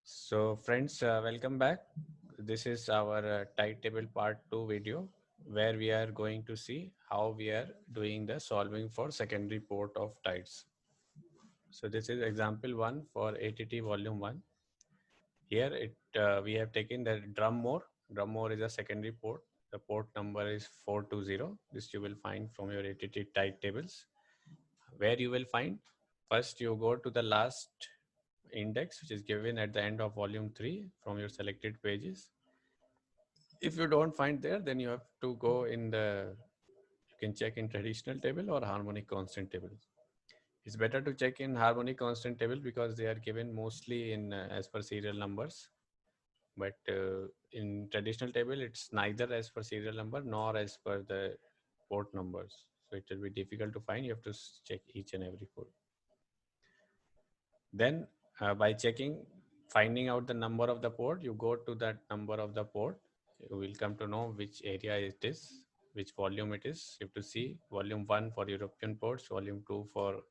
So friends, welcome back. This is our tide table part 2 video where we are going to see how we are doing the solving for secondary port of tides. So this is example 1 for ATT volume 1. Here we have taken the Drummore. Drummore is a secondary port. The port number is 420. This you will find from your ATT tide tables. Where you will find, first you go to the last index which is given at the end of volume 3 from your selected pages. If you don't find there, then you have to go in you can check in traditional table or harmonic constant table. It's better to check in harmonic constant table because they are given mostly in as per serial numbers. But in traditional table, it's neither as per serial number nor as per the port numbers. So it will be difficult to find. You have to check each and every port. Then by finding out the number of the port, you go to that number of the port. You will come to know which area it is, which volume it is. You have to see volume 1 for European ports, volume 2 for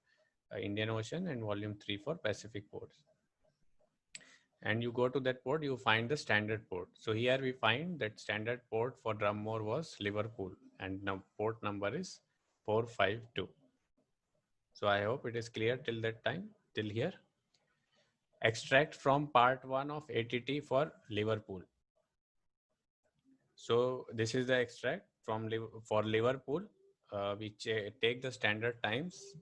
Indian Ocean, and volume 3 for Pacific ports. And you go to that port, you find the standard port. So here we find that standard port for Drummore was Liverpool, and now port number is 452. So I hope it is clear till that time, till here. Extract from part 1 of ATT for Liverpool. So this is the extract from for Liverpool. We take the standard times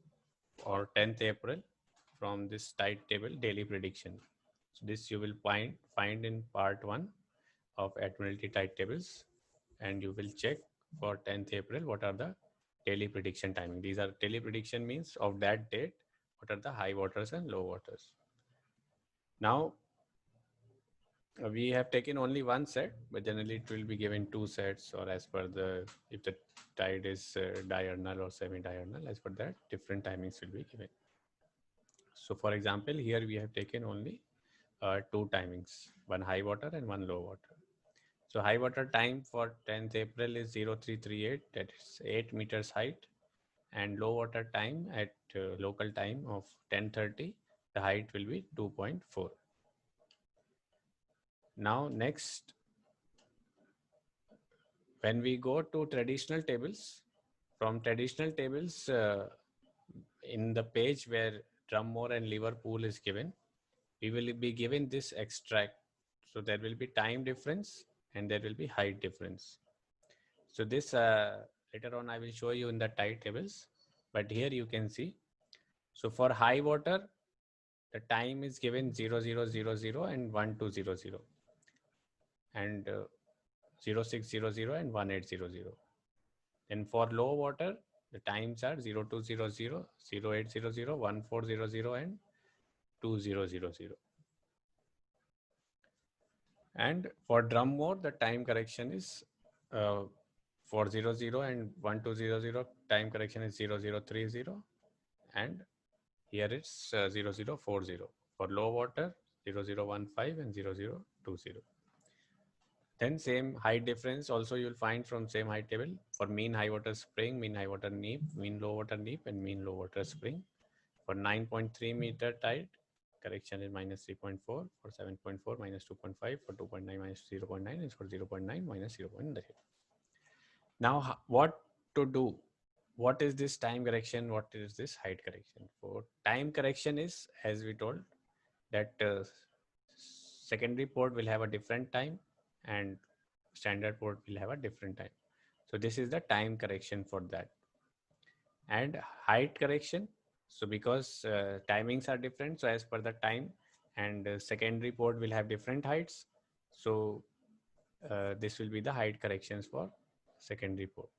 or 10th April from this tide table daily prediction. So this you will find in part 1 of Admiralty tide tables, and you will check for 10th April what are the daily prediction timing. These are daily prediction means of that date what are the high waters and low waters. Now we have taken only one set, but generally it will be given two sets, or as per if the tide is diurnal or semi-diurnal, as per that different timings will be given. So for example, here we have taken only two timings, one high water and one low water. So high water time for 10th April is 0338, that is 8 meters height, and low water time at local time of 10:30, the height will be 2.4. Now next, when we go to traditional tables, from traditional tables in the page where Drummore and Liverpool is given, we will be given this extract. So there will be time difference and there will be height difference. So this later on I will show you in the tide tables, but here you can see. So for high water, the time is given 0000 and 1200 and 0600 and 1800. Then for low water, the times are 0200, 0800, 1400 and 2000. And for Drummore, the time correction is 400 and 1200, time correction is 0030, and here it's 0040. For low water, 0015 and 0020. Then same height difference also you'll find from same height table for mean high water spring, mean high water neap, mean low water neap, and mean low water spring. For 9.3 meter tide, correction is minus 3.4. For 7.4, minus 2.5. For 2.9, minus 0.9. And for 0.9, minus 0.9. Now, what to do? What is this time correction? What is this height correction? For time correction is, as we told, that secondary port will have a different time and standard port will have a different time. So this is the time correction for that. And height correction, so because timings are different, so as per the time, and secondary port will have different heights, so this will be the height corrections for secondary port.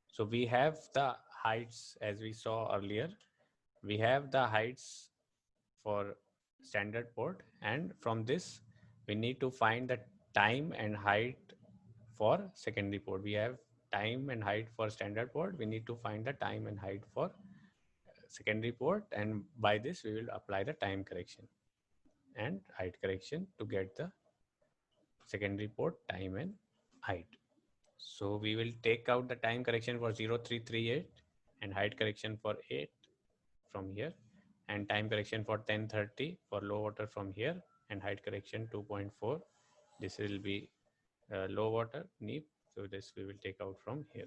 So we have the heights as we saw earlier. We have the heights for standard port, and from this we need to find the time and height for secondary port. We have time and height for standard port. We need to find the time and height for secondary port, and by this we will apply the time correction and height correction to get the secondary port time and height. So we will take out the time correction for 0338 and height correction for 8 from here, and time correction for 10:30 for low water from here, and height correction 2.4. This will be low water NEEP. So this we will take out from here.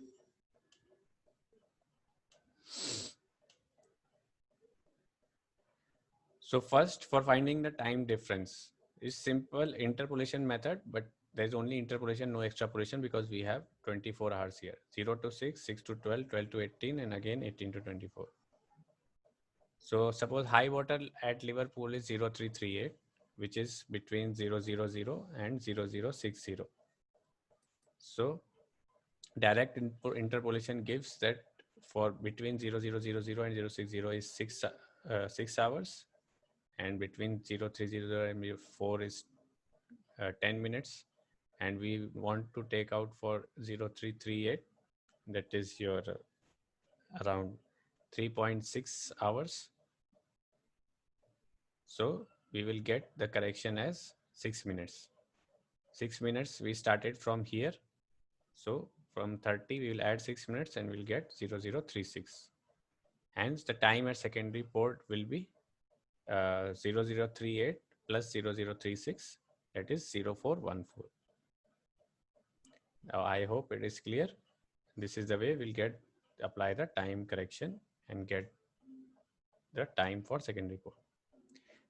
So first, for finding the time difference is simple interpolation method, but there's only interpolation, no extrapolation, because we have 24 hours here. 0 to 6, 6 to 12, 12 to 18, and again 18 to 24. So suppose high water at Liverpool is 0338, which is between 000 and 0060. So direct interpolation gives that for between 0000 and 060 is 6 hours, and between 0300 and 4 is 10 minutes, and we want to take out for 0338, that is your around 3.6 hours. So we will get the correction as 6 minutes. 6 minutes we started from here. So from 30 we will add 6 minutes and we'll get 0036. Hence the time at secondary port will be 0038 plus 0036, that is 0414. Now I hope it is clear. This is the way we'll apply the time correction and get the time for secondary port.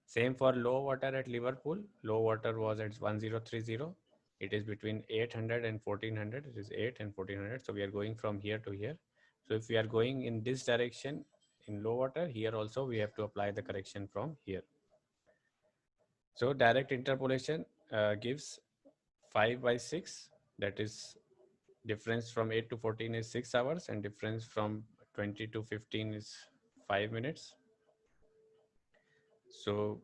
Same for low water at Liverpool. Low water was at 1030. It is between 800 and 1400. It is 8 and 1400. So we are going from here to here. So if we are going in this direction in low water, here also we have to apply the correction from here. So direct interpolation gives 5/6. That is difference from 8 to 14 is 6 hours, and difference from 20 to 15 is 5 minutes. So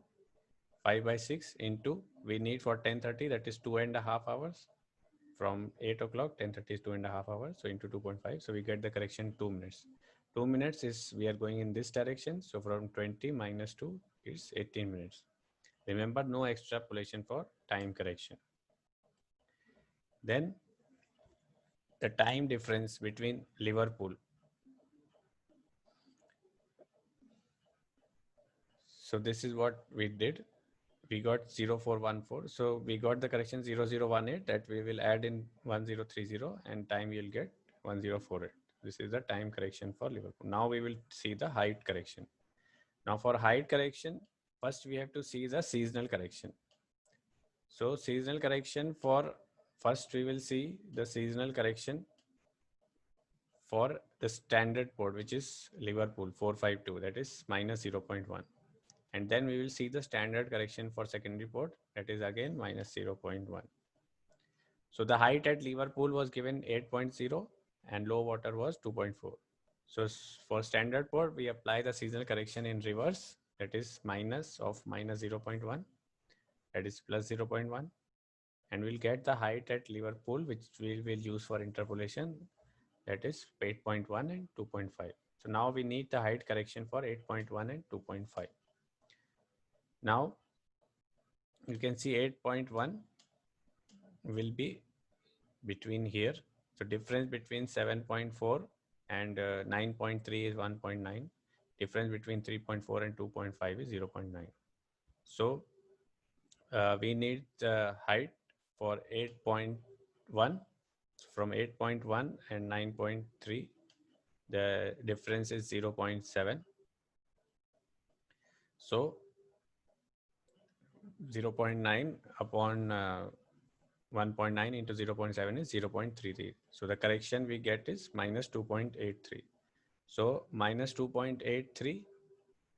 5/6 into we need for 1030, that is 2.5 hours. From 8 o'clock, 1030 is 2.5 hours. So into 2.5. So we get the correction 2 minutes. 2 minutes is we are going in this direction. So from 20 minus 2 is 18 minutes. Remember, no extrapolation for time correction. Then the time difference between Liverpool. So this is what we did. We got 0414. So we got the correction 0018 that we will add in 1030, and time you'll get 1048. This is the time correction for Liverpool. Now we will see the height correction. Now for height correction, first we have to see the seasonal correction. So seasonal correction for, first we will see the seasonal correction for the standard port, which is Liverpool 452, that is minus 0.1. And then we will see the standard correction for secondary port, that is again minus 0.1. So the height at Liverpool was given 8.0 and low water was 2.4. So for standard port, we apply the seasonal correction in reverse, that is minus of minus 0.1, that is plus 0.1. And we'll get the height at Liverpool, which we will use for interpolation, that is 8.1 and 2.5. So now we need the height correction for 8.1 and 2.5. Now you can see 8.1 will be between here. So difference between 7.4 and 9.3 is 1.9. Difference between 3.4 and 2.5 is 0.9. So we need the height for 8.1. From 8.1 and 9.3, the difference is 0.7. So 0.9 upon 1.9 into 0.7 is 0.33. So the correction we get is minus 2.83. So minus 2.83.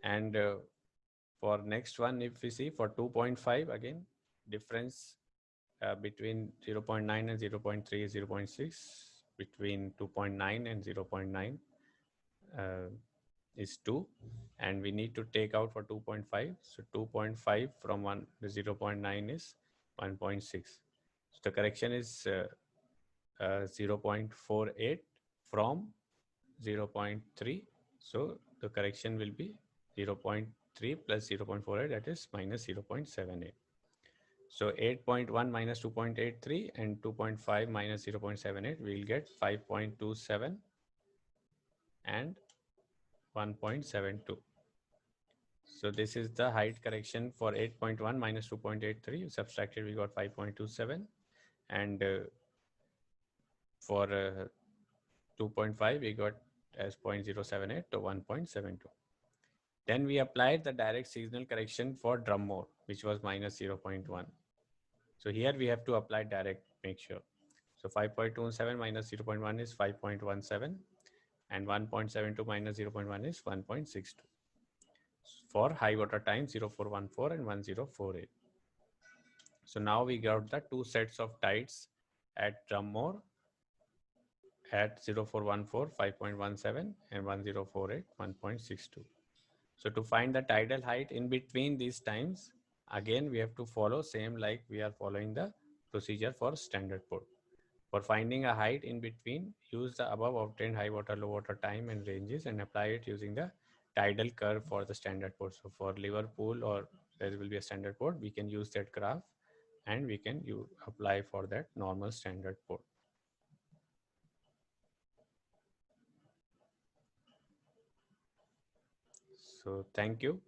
And for next one, if we see for 2.5, again, difference between 0.9 and 0.3 is 0.6. Between 2.9 and 0.9 is 2. And we need to take out for 2.5. So 2.5 from 0.9 is 1.6. So the correction is 0.48 from 0.3. So the correction will be 0.3 plus 0.48, that is minus 0.78. So 8.1 minus 2.83 and 2.5 minus 0.78, we will get 5.27 and 1.72. So this is the height correction for 8.1 minus 2.83. You subtracted, we got 5.27. And for 2.5, we got as 0.078 to 1.72. Then we applied the direct seasonal correction for Drummore, which was minus 0.1. So here we have to apply direct, make sure. So 5.27 minus 0.1 is 5.17, and 1.72 minus 0.1 is 1.62 for high water time 0414 and 1048. So now we got the two sets of tides at Drummore at 0414 5.17 and 1048 1.62. So to find the tidal height in between these times, again we have to follow same like we are following the procedure for standard port. For finding a height in between, use the above obtained high water, low water time and ranges and apply it using the tidal curve for the standard port. So for Liverpool, or there will be a standard port, we can use that graph and we can apply for that normal standard port. So thank you.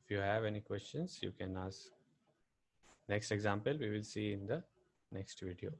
If you have any questions, you can ask. Next example we will see in the next video.